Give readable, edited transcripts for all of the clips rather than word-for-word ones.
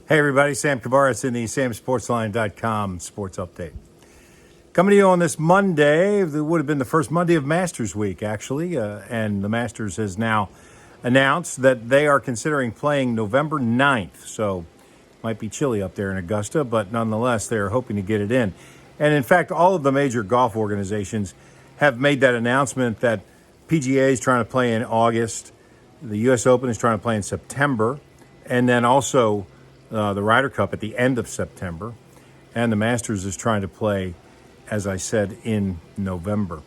Hey everybody, Sam Kavaris in the samsportsline.com sports update. Coming to you on this Monday. It would have been the first Monday of Masters Week, actually, and the Masters has now announced that they are considering playing November 9th, so it might be chilly up there in Augusta, but nonetheless, they're hoping to get it in. And in fact, all of the major golf organizations have made that announcement that PGA is trying to play in August, the U.S. Open is trying to play in September, and then also the Ryder Cup at the end of September, and the Masters is trying to play, as I said, in November.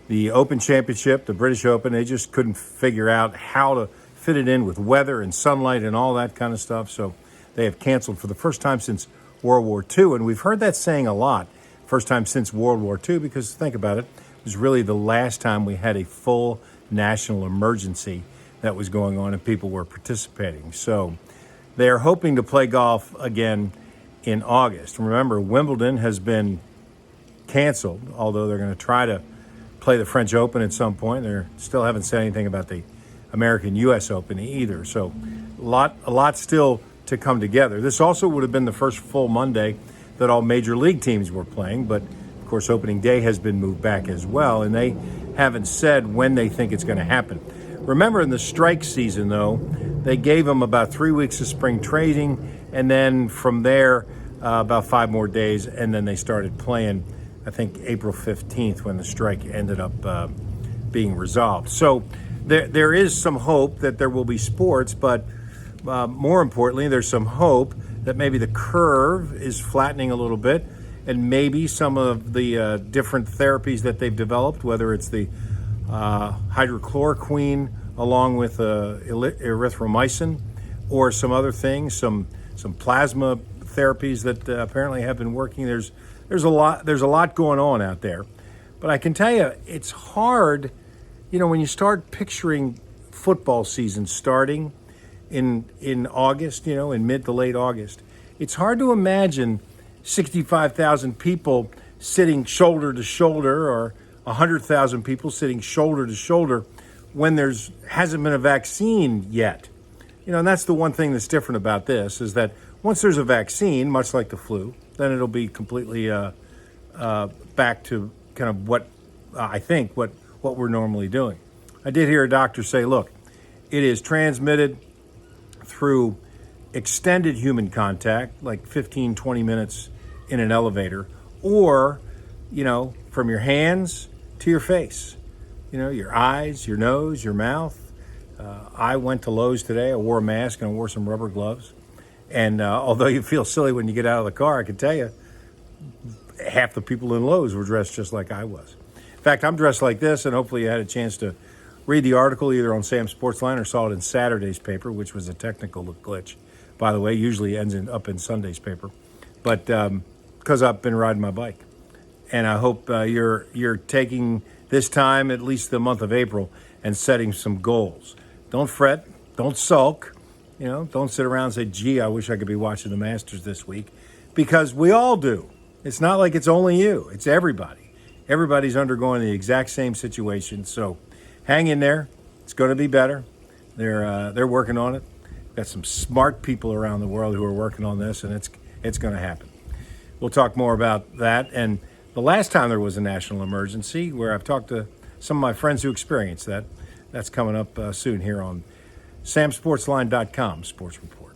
The Open Championship, the British Open, they just couldn't figure out how to fit it in with weather and sunlight and all that kind of stuff, so they have canceled for the first time since World War II, and we've heard that saying a lot, first time since World War II, because think about it, it was really the last time we had a full national emergency that was going on and people were participating. So they're hoping to play golf again in August. Remember, Wimbledon has been canceled, although they're going to try to play the French Open at some point. They still haven't said anything about the American U.S. Open either. So a lot still to come together. This also would have been the first full Monday that all major league teams were playing, but of course opening day has been moved back as well, and they haven't said when they think it's going to happen. Remember, in the strike season, though, they gave them about 3 weeks of spring training, and then from there, about 5 more days, and then they started playing, I think, April 15th when the strike ended up being resolved. So there is some hope that there will be sports, but more importantly, there's some hope that maybe the curve is flattening a little bit, and maybe some of the different therapies that they've developed, whether it's the hydrochloroquine along with erythromycin or some other things, some plasma therapies that apparently have been working. There's a lot going on out there, but I can tell you it's hard, when you start picturing football season starting in August, in mid to late August, it's hard to imagine 65,000 people sitting shoulder to shoulder or 100,000 people sitting shoulder to shoulder when hasn't been a vaccine yet. And that's the one thing that's different about this, is that once there's a vaccine, much like the flu, then it'll be completely back to kind of what we're normally doing. I did hear a doctor say, look, it is transmitted through extended human contact, like 15, 20 minutes in an elevator, or, from your hands to your face, your eyes, your nose, your mouth. I went to Lowe's today. I wore a mask and I wore some rubber gloves. And although you feel silly when you get out of the car, I can tell you, half the people in Lowe's were dressed just like I was. In fact, I'm dressed like this, and hopefully you had a chance to read the article either on Sam Sportsline or saw it in Saturday's paper, which was a technical glitch, by the way. Usually ends up in Sunday's paper. But because I've been riding my bike. And I hope you're taking this time, at least the month of April, and setting some goals. Don't fret. Don't sulk. Don't sit around and say, gee, I wish I could be watching the Masters this week. Because we all do. It's not like it's only you. It's everybody. Everybody's undergoing the exact same situation. So hang in there. It's going to be better. They're working on it. Got some smart people around the world who are working on this, and it's going to happen. We'll talk more about that. And the last time there was a national emergency, where I've talked to some of my friends who experienced that, that's coming up soon here on samsportsline.com Sports Report.